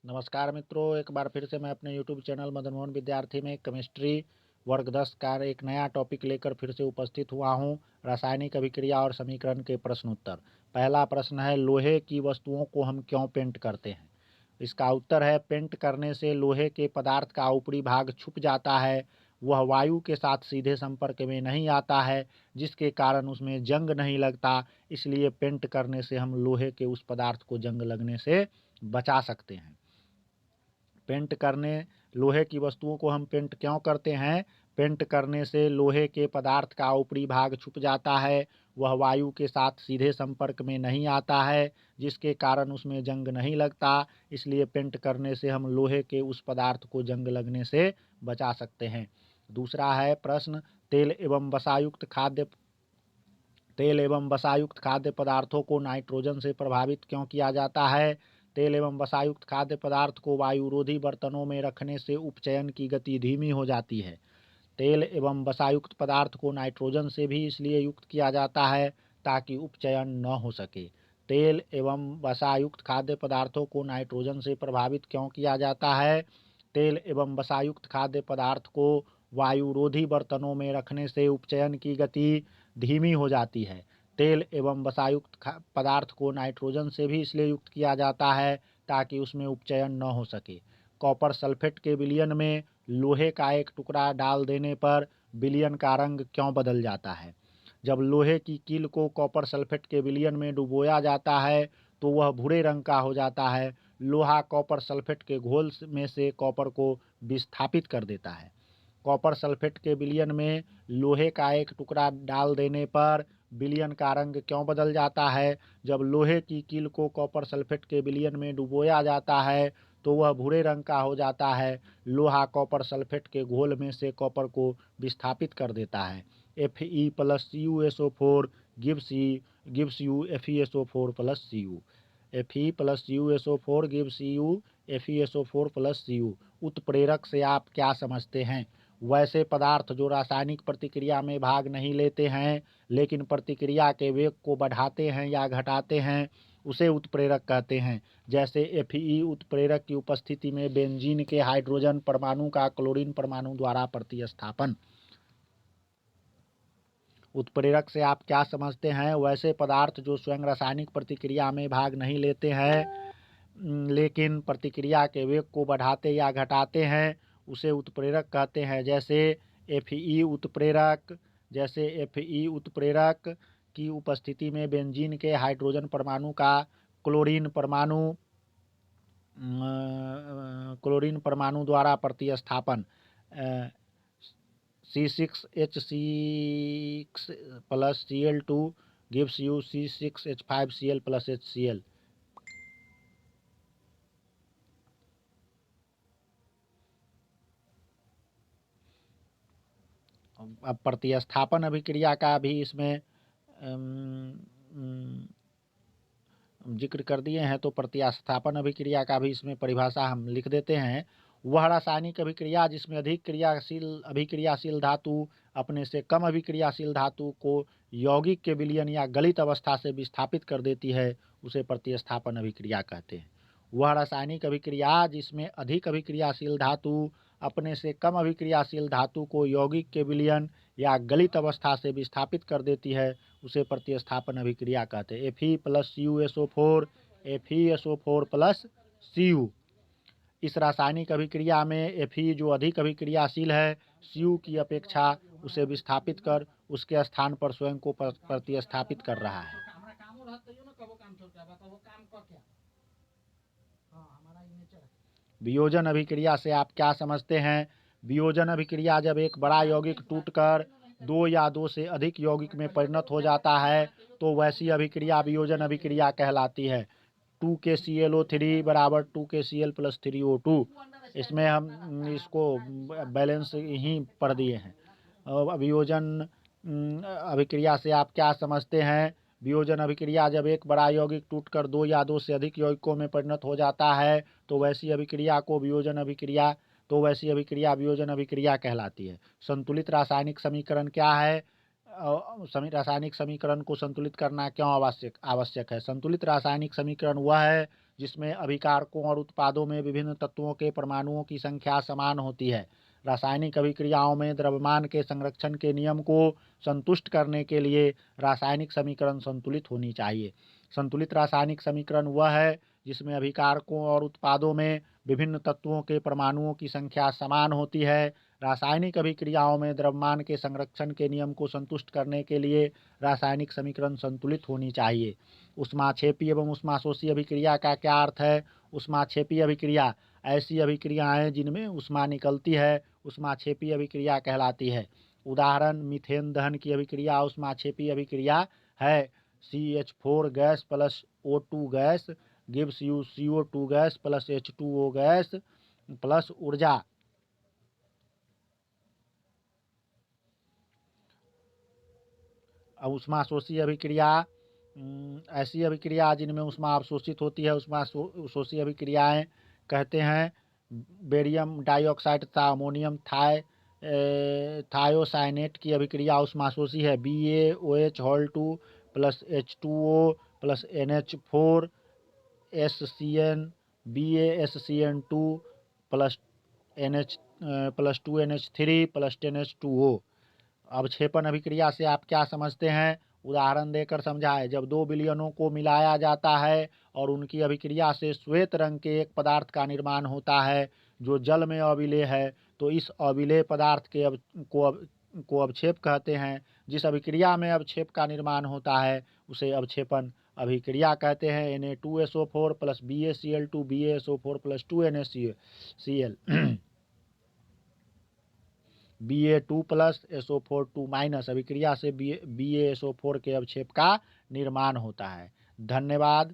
नमस्कार मित्रों, एक बार फिर से मैं अपने यूट्यूब चैनल मदन मोहन विद्यार्थी में केमिस्ट्री वर्ग 10 का एक नया टॉपिक लेकर फिर से उपस्थित हुआ हूं। रासायनिक अभिक्रिया और समीकरण के प्रश्न उत्तर। पहला प्रश्न है, लोहे की वस्तुओं को हम क्यों पेंट करते हैं? इसका उत्तर है, पेंट करने से लोहे के पदार्थ का ऊपरी भाग छुप जाता है, वह वायु के साथ सीधे संपर्क में नहीं आता है, जिसके कारण उसमें जंग नहीं लगता। इसलिए पेंट करने से हम लोहे के उस पदार्थ को जंग लगने से बचा सकते हैं। पेंट करने लोहे की वस्तुओं को हम पेंट क्यों करते हैं? पेंट करने से लोहे के पदार्थ का ऊपरी भाग छुप जाता है, वह वायु के साथ सीधे संपर्क में नहीं आता है, जिसके कारण उसमें जंग नहीं लगता। इसलिए पेंट करने से हम लोहे के उस पदार्थ को जंग लगने से बचा सकते हैं। दूसरा है प्रश्न, तेल एवं वसायुक्त खाद्य पदार्थों को नाइट्रोजन से प्रभावित क्यों किया जाता है? तेल एवं वसायुक्त खाद्य पदार्थ को वायुरोधी बर्तनों में रखने से उपचयन की गति धीमी हो जाती है। तेल एवं वसायुक्त पदार्थ को नाइट्रोजन से भी इसलिए युक्त किया जाता है ताकि उपचयन न हो सके। तेल एवं वसायुक्त खाद्य पदार्थों को नाइट्रोजन से प्रभावित क्यों किया जाता है? तेल एवं वसायुक्त खाद्य पदार्थ को वायुरोधी बर्तनों में रखने से उपचयन की गति धीमी हो जाती है। तेल एवं वसायुक्त पदार्थ को नाइट्रोजन से भी इसलिए युक्त किया जाता है ताकि उसमें उपचयन न हो सके। कॉपर सल्फेट के विलयन में लोहे का एक टुकड़ा डाल देने पर विलयन का रंग क्यों बदल जाता है? जब लोहे की कील को कॉपर सल्फेट के विलयन में डुबोया जाता है तो वह भूरे रंग का हो जाता है। लोहा कॉपर सल्फेट के घोल में से कॉपर को विस्थापित कर देता है। कॉपर सल्फेट के विलयन में लोहे का एक टुकड़ा डाल देने पर विलयन का रंग क्यों बदल जाता है? जब लोहे की कील को कॉपर सल्फेट के विलयन में डुबोया जाता है तो वह भूरे रंग का हो जाता है। लोहा कॉपर सल्फेट के घोल में से कॉपर को विस्थापित कर देता है। Fe plus CuSO4 gives you FeSO4 plus Cu। Fe plus CuSO4 gives you FeSO4 plus Cu। उत्प्रेरक से आप क्या समझते हैं? वैसे पदार्थ जो रासायनिक प्रतिक्रिया में भाग नहीं लेते हैं लेकिन प्रतिक्रिया के वेग को बढ़ाते हैं या घटाते हैं, उसे उत्प्रेरक कहते हैं। जैसे Fe उत्प्रेरक की उपस्थिति में बेंजीन के हाइड्रोजन परमाणु का क्लोरीन परमाणु द्वारा प्रतिस्थापन। उत्प्रेरक से आप क्या समझते हैं? वैसे पदार्थ जो स्वयं रासायनिक प्रतिक्रिया में भाग नहीं लेते हैं लेकिन प्रतिक्रिया के वेग को बढ़ाते या घटाते हैं, उसे उत्प्रेरक कहते हैं। जैसे Fe उत्प्रेरक की उपस्थिति में बेंजीन के हाइड्रोजन परमाणु का क्लोरीन परमाणु द्वारा प्रतिस्थापन। C6H6 plus Cl2 gives you C6H5Cl plus HCl। अब प्रतिस्थापन अभिक्रिया का भी इसमें जिक्र कर दिए हैं, तो प्रतिस्थापन अभिक्रिया का भी इसमें परिभाषा हम लिख देते हैं। वह रासायनिक अभिक्रिया जिसमें अधिक अभिक्रियाशील धातु अपने से कम अभिक्रियाशील धातु को यौगिक के विलयन या गलित अवस्था से विस्थापित कर देती है, उसे प्रतिस्थापन अभिक्रिया कहते हैं। वह रासायनिक अभिक्रिया जिसमें अधिक अभिक्रियाशील धातु अपने से कम अभिक्रियाशील धातु को यौगिक के विलयन या गलित अवस्था से विस्थापित कर देती है, उसे प्रतिस्थापन अभिक्रिया कहते हैं। Fe plus CuSO4 FeSO4 plus Cu। इस रासायनिक अभिक्रिया में Fe जो अधिक अभिक्रियाशील है Cu की अपेक्षा, उसे विस्थापित कर उसके स्थान पर स्वयं को प्रतिस्थापित कर रहा है। वियोजन अभिक्रिया से आप क्या समझते हैं? वियोजन अभिक्रिया जब एक बड़ा यौगिक टूटकर दो या दो से अधिक यौगिक में परिणत हो जाता है तो वैसी अभिक्रिया वियोजन अभिक्रिया कहलाती है। 2KClO3 बराबर 2KCl प्लस 3O2। इसमें हम इसको बैलेंस ही पढ़ दिए हैं। वियोजन अभिक्रिया से आप क्या समझते हैं? वियोजन अभिक्रिया जब एक बड़ा यौगिक टूटकर दो या दो से अधिक यौगिकों में परिणत हो जाता है तो वैसी अभिक्रिया वियोजन अभिक्रिया कहलाती है। संतुलित रासायनिक समीकरण क्या है? रासायनिक समीकरण को संतुलित करना क्यों आवश्यक है? संतुलित रासायनिक समीकरण वह है जिसमें अभिकारकों और उत्पादों में विभिन्न तत्वों के परमाणुओं की संख्या समान होती है। रासायनिक अभिक्रियाओं में द्रव्यमान के संरक्षण के नियम को संतुष्ट करने के लिए रासायनिक समीकरण संतुलित होनी चाहिए। संतुलित रासायनिक समीकरण वह है जिसमें अभिकारकों और उत्पादों में विभिन्न तत्वों के परमाणुओं की संख्या समान होती है। रासायनिक अभिक्रियाओं में द्रव्यमान के संरक्षण के नियम को संतुष्ट करने के लिए रासायनिक समीकरण संतुलित होनी चाहिए। ऊष्माक्षेपी एवं ऊष्माशोषी अभिक्रिया का क्या अर्थ है? ऊष्माक्षेपी अभिक्रिया ऐसी अभिक्रियाएं जिनमें ऊष्मा निकलती है ऊष्माक्षेपी अभिक्रिया कहलाती है। उदाहरण मीथेन दहन की अभिक्रिया ऊष्माक्षेपी अभिक्रिया है। CH4 gas plus O2 gas gives you CO2 gas plus H2O gas plus ऊर्जा। ऊष्माशोषी अभिक्रिया ऐसी अभिक्रिया जिनमें ऊष्मा अवशोषित होती है ऊष्माशोषी अभिक्रियाएं कहते हैं। बेरियम डाइऑक्साइड तथा अमोनियम थायोसाइनेट की अभिक्रिया ऊष्माशोषी है। BaOH plus H2O plus NH4 SCN BaSCN2 plus NH plus 2NH3 plus 10H2O। अवक्षेपण अभिक्रिया से आप क्या समझते हैं? उदाहरण देकर समझाएं। जब दो विलयनों को मिलाया जाता है और उनकी अभिक्रिया से श्वेत रंग के एक पदार्थ का निर्माण होता है जो जल में अविलेय है, तो इस अविलेय पदार्थ को अवक्षेप कहते हैं। जिस अभिक्रिया में अवक्षेप का निर्माण होता है उसे अवक्षेपण अभिक्रिया कहते हैं। Na2SO4 plus BaCl2 BaSO4 plus 2NaCl Ba2 plus SO4 2 minus अभिक्रिया से BaSO4 के अवक्षेप का निर्माण होता है। धन्यवाद।